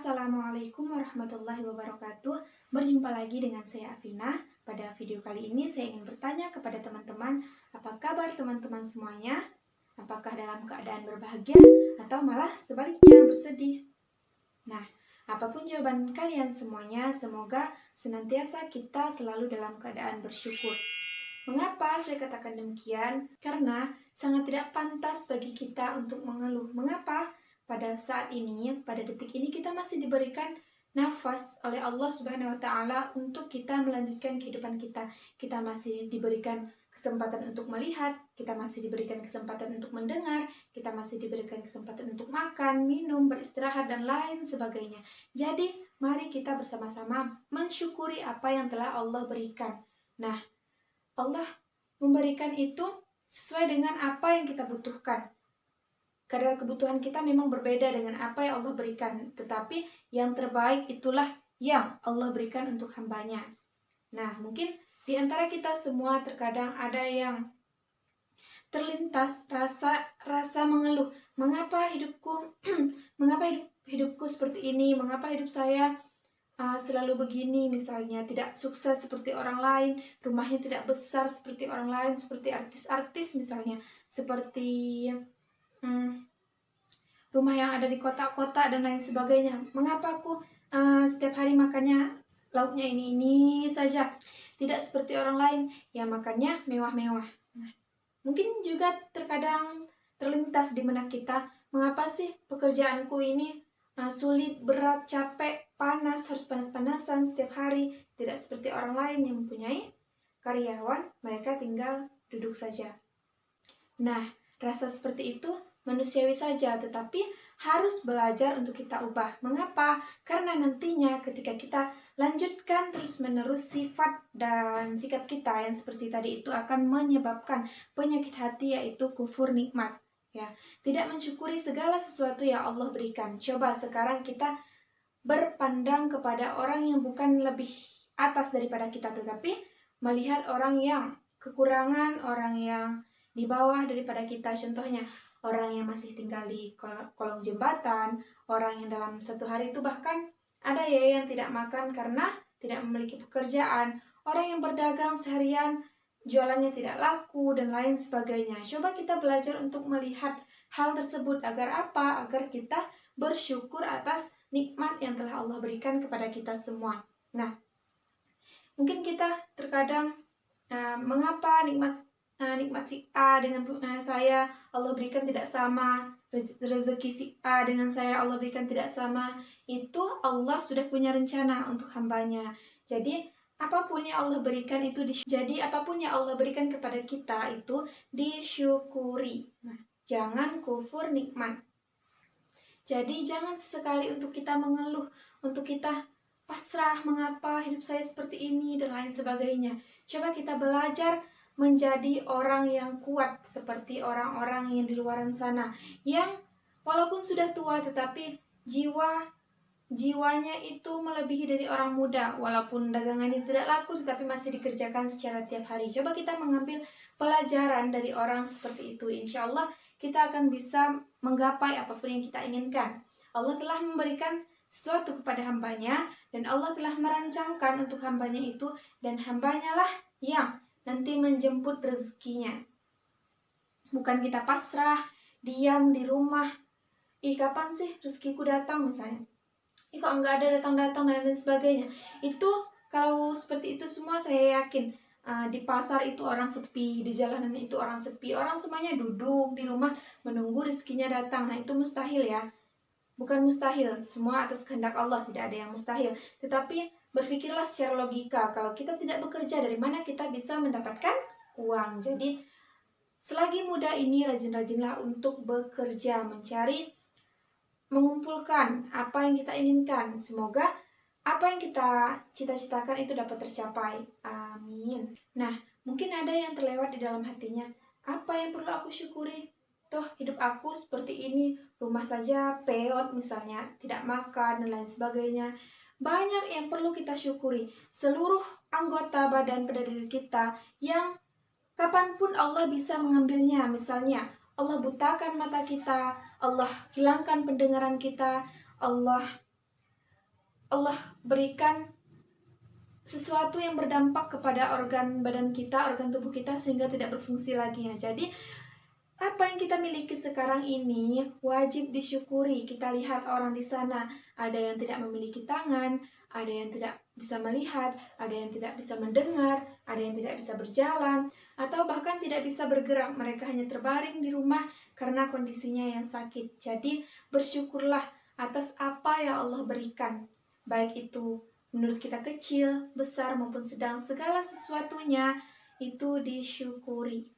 Assalamualaikum warahmatullahi wabarakatuh. Berjumpa lagi dengan saya Afina. Pada video kali ini saya ingin bertanya kepada teman-teman, apa kabar teman-teman semuanya? Apakah dalam keadaan berbahagia atau malah sebaliknya bersedih? Nah, apapun jawaban kalian semuanya, semoga senantiasa kita selalu dalam keadaan bersyukur. Mengapa saya katakan demikian? Karena sangat tidak pantas bagi kita untuk mengeluh. Mengapa? Pada saat ini, pada detik ini kita masih diberikan nafas oleh Allah Subhanahu wa taala untuk kita melanjutkan kehidupan kita. Kita masih diberikan kesempatan untuk melihat, kita masih diberikan kesempatan untuk mendengar, kita masih diberikan kesempatan untuk makan, minum, beristirahat dan lain sebagainya. Jadi, mari kita bersama-sama mensyukuri apa yang telah Allah berikan. Nah, Allah memberikan itu sesuai dengan apa yang kita butuhkan. Kadar kebutuhan kita memang berbeda dengan apa yang Allah berikan, tetapi yang terbaik itulah yang Allah berikan untuk hambanya. Nah, mungkin di antara kita semua terkadang ada yang terlintas rasa mengeluh. Mengapa hidupku hidupku seperti ini? Mengapa hidup saya selalu begini, misalnya tidak sukses seperti orang lain, rumahnya tidak besar seperti orang lain, seperti artis-artis misalnya, seperti rumah yang ada di kota-kota dan lain sebagainya. Mengapa aku setiap hari makannya lauknya ini saja, tidak seperti orang lain yang makannya mewah-mewah. Nah, mungkin juga terkadang terlintas di benak kita, mengapa sih pekerjaanku ini sulit, berat, capek, panas, harus panas-panasan setiap hari, tidak seperti orang lain yang mempunyai karyawan, mereka tinggal duduk saja. Nah, rasa seperti itu manusiawi saja, tetapi harus belajar untuk kita ubah. Mengapa? Karena nantinya ketika kita lanjutkan terus-menerus sifat dan sikap kita yang seperti tadi itu akan menyebabkan penyakit hati, yaitu kufur nikmat. Ya, tidak mensyukuri segala sesuatu yang Allah berikan. Coba sekarang kita berpandang kepada orang yang bukan lebih atas daripada kita, tetapi melihat orang yang kekurangan, orang yang di bawah daripada kita. Contohnya, orang yang masih tinggal di kolong jembatan, orang yang dalam satu hari itu bahkan ada ya yang tidak makan karena tidak memiliki pekerjaan, orang yang berdagang seharian jualannya tidak laku dan lain sebagainya. Coba kita belajar untuk melihat hal tersebut agar apa? Agar kita bersyukur atas nikmat yang telah Allah berikan kepada kita semua. Nah, mungkin kita terkadang mengapa nikmat si A dengan saya Allah berikan tidak sama, rezeki si A dengan saya Allah berikan tidak sama. Itu Allah sudah punya rencana untuk hambanya. Jadi apapun yang Allah berikan itu apapun yang Allah berikan kepada kita itu disyukuri. Nah, jangan kufur nikmat. Jadi jangan sesekali untuk kita mengeluh, untuk kita pasrah, mengapa hidup saya seperti ini dan lain sebagainya. Coba kita belajar menjadi orang yang kuat seperti orang-orang yang di luar sana, yang walaupun sudah tua tetapi jiwanya itu melebihi dari orang muda. Walaupun dagangannya tidak laku tetapi masih dikerjakan secara tiap hari. Coba kita mengambil pelajaran dari orang seperti itu. Insya Allah kita akan bisa menggapai apapun yang kita inginkan. Allah telah memberikan sesuatu kepada hambanya, dan Allah telah merancangkan untuk hambanya itu, dan hambanya lah yang nanti menjemput rezekinya. Bukan kita pasrah, diam di rumah. Kapan sih rezekiku datang misalnya? Kok nggak ada datang-datang dan lain sebagainya. Itu kalau seperti itu semua saya yakin di pasar itu orang sepi, di jalanan itu orang sepi, orang semuanya duduk di rumah menunggu rezekinya datang. Nah, itu mustahil ya. Bukan mustahil, semua atas kehendak Allah, tidak ada yang mustahil. Tetapi berpikirlah secara logika, kalau kita tidak bekerja, dari mana kita bisa mendapatkan uang? Jadi selagi muda ini rajin-rajinlah untuk bekerja, mengumpulkan apa yang kita inginkan. Semoga apa yang kita cita-citakan itu dapat tercapai. Amin. Nah, mungkin ada yang terlewat di dalam hatinya. Apa yang perlu aku syukuri? Toh hidup aku seperti ini, rumah saja peot misalnya, tidak makan dan lain sebagainya. Banyak yang perlu kita syukuri. Seluruh anggota badan pada diri kita yang kapanpun Allah bisa mengambilnya. Misalnya Allah butakan mata kita, Allah hilangkan pendengaran kita, Allah Allah berikan sesuatu yang berdampak kepada organ badan kita, organ tubuh kita sehingga tidak berfungsi lagi ya. Jadi apa yang kita miliki sekarang ini wajib disyukuri. Kita lihat orang di sana, ada yang tidak memiliki tangan, ada yang tidak bisa melihat, ada yang tidak bisa mendengar, ada yang tidak bisa berjalan, atau bahkan tidak bisa bergerak. Mereka hanya terbaring di rumah karena kondisinya yang sakit. Jadi bersyukurlah atas apa yang Allah berikan. Baik itu menurut kita kecil, besar maupun sedang, segala sesuatunya itu disyukuri.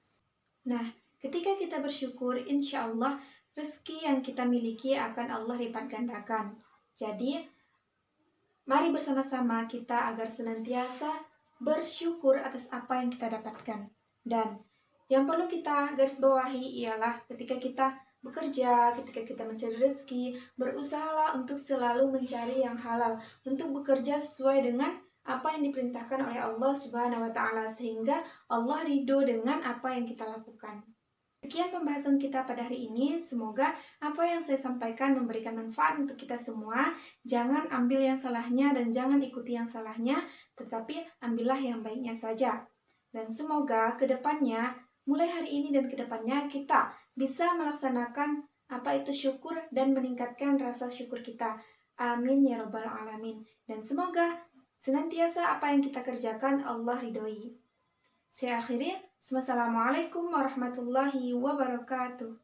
Nah, ketika kita bersyukur, insya Allah rezeki yang kita miliki akan Allah lipat gandakan. Jadi, mari bersama-sama kita agar senantiasa bersyukur atas apa yang kita dapatkan. Dan yang perlu kita garis bawahi ialah ketika kita bekerja, ketika kita mencari rezeki, berusahalah untuk selalu mencari yang halal, untuk bekerja sesuai dengan apa yang diperintahkan oleh Allah Subhanahu wa taala sehingga Allah ridho dengan apa yang kita lakukan. Sekian pembahasan kita pada hari ini. Semoga apa yang saya sampaikan memberikan manfaat untuk kita semua. Jangan ambil yang salahnya dan jangan ikuti yang salahnya, tetapi ambillah yang baiknya saja. Dan semoga kedepannya, mulai hari ini dan kedepannya kita bisa melaksanakan apa itu syukur dan meningkatkan rasa syukur kita. Amin ya rabbal alamin. Dan semoga senantiasa apa yang kita kerjakan Allah ridhoi. Saya akhiri. Wassalamualaikum warahmatullahi wabarakatuh.